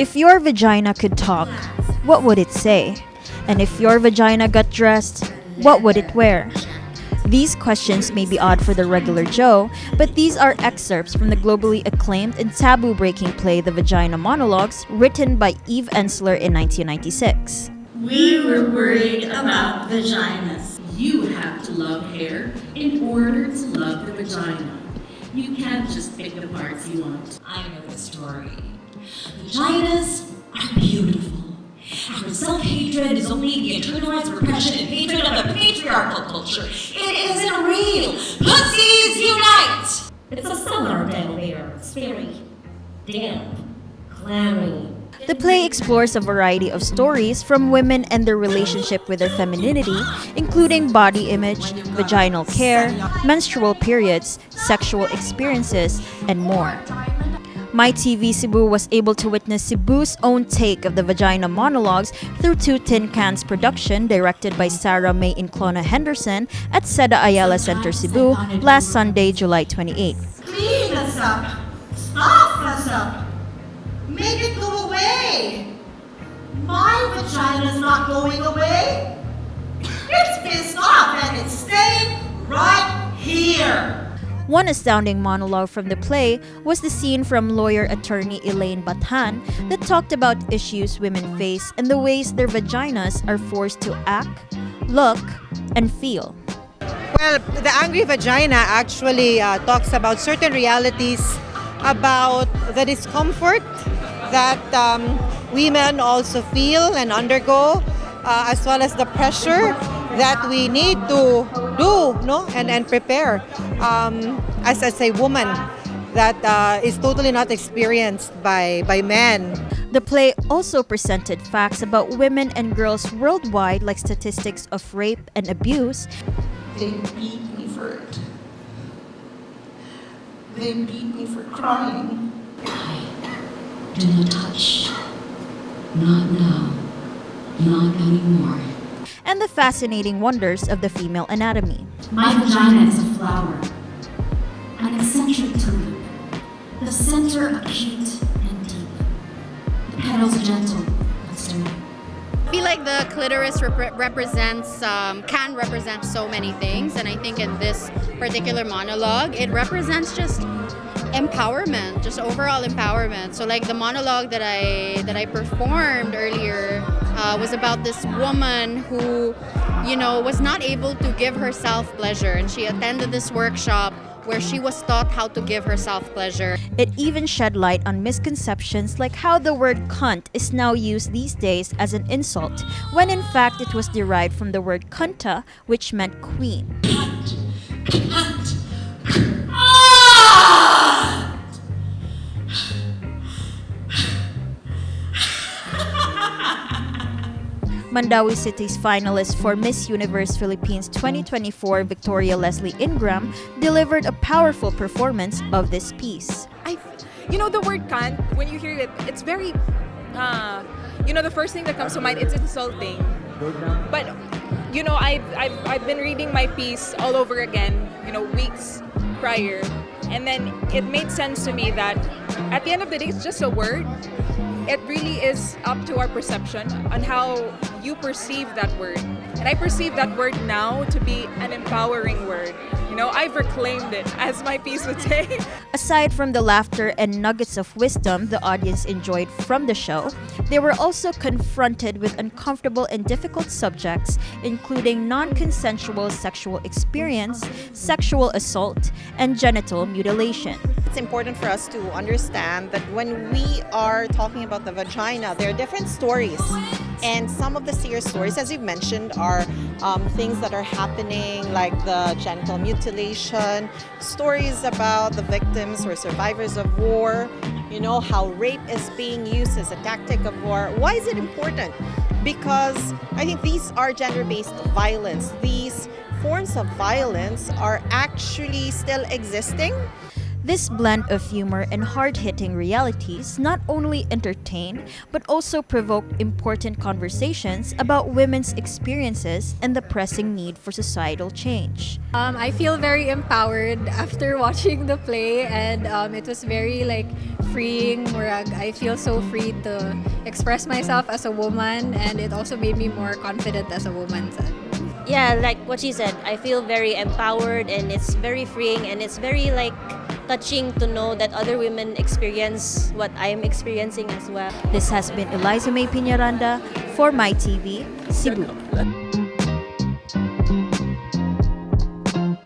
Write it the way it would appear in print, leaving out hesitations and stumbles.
If your vagina could talk, what would it say? And if your vagina got dressed, what would it wear? These questions may be odd for the regular Joe, but these are excerpts from the globally acclaimed and taboo-breaking play The Vagina Monologues, written by Eve Ensler in 1996. We were worried about vaginas. You have to love hair in order to love the vagina. You can't just pick the parts you want. I know the story. Vaginas are beautiful. Our self-hatred is only the internalized repression and hatred of a patriarchal culture. It isn't real. Pussies unite! It's a summer down there. It's very damp, clammy. The play explores a variety of stories from women and their relationship with their femininity, including body image, vaginal care, menstrual periods, sexual experiences, and more. MyTV Cebu was able to witness Cebu's own take of the Vagina Monologues through Two Tin Cans production directed by Sarah Mae Enclona Henderson at Seda Ayala Center Cebu last Sunday, July 28. Clean us up. Stuff us up. Make it go away. My vagina's not going away. It's pissed off and it's staying right here. One astounding monologue from the play was the scene from lawyer-attorney Elaine Bathan that talked about issues women face and the ways their vaginas are forced to act, look, and feel. Well, the Angry Vagina actually talks about certain realities about the discomfort that women also feel and undergo, as well as the pressure that we need to do, no, and prepare as a woman that is totally not experienced by men. The play also presented facts about women and girls worldwide, like statistics of rape and abuse. They beat me for it. They beat me for crying. Do not touch. Not now. Not anymore. And the fascinating wonders of the female anatomy. My vagina is a flower, an eccentric tulip, the center acute and deep, the petals gentle but sturdy. I feel like the clitoris can represent so many things, and I think in this particular monologue, it represents just empowerment, just overall empowerment. So like the monologue that I performed earlier was about this woman who, was not able to give herself pleasure, and she attended this workshop where she was taught how to give herself pleasure. It even shed light on misconceptions like how the word cunt is now used these days as an insult, when in fact it was derived from the word cunta, which meant queen. Mandawi City's finalist for Miss Universe Philippines 2024, Victoria Leslie Ingram, delivered a powerful performance of this piece. The word cunt, when you hear it, it's very, the first thing that comes to mind, it's insulting. But, I've been reading my piece all over again, weeks prior. And then it made sense to me that at the end of the day, it's just a word. It really is up to our perception on how you perceive that word. And I perceive that word now to be an empowering word. I've reclaimed it, as my piece would say. Aside from the laughter and nuggets of wisdom the audience enjoyed from the show, they were also confronted with uncomfortable and difficult subjects, including non-consensual sexual experience, sexual assault, and genital mutilation. It's important for us to understand that when we are talking about the vagina, there are different stories. And some of the serious stories, as you've mentioned, are things that are happening, like the genital mutilation, stories about the victims or survivors of war, how rape is being used as a tactic of war. Why is it important? Because I think these are gender-based violence. These forms of violence are actually still existing. This blend of humor and hard-hitting realities not only entertain but also provoke important conversations about women's experiences and the pressing need for societal change. I feel very empowered after watching the play, and it was very freeing. Murag, I feel so free to express myself as a woman, and it also made me more confident as a woman. Yeah, like what she said, I feel very empowered, and it's very freeing, and it's very touching to know that other women experience what I'm experiencing as well. This has been Eliza May Piñaranda for MyTV Cebu.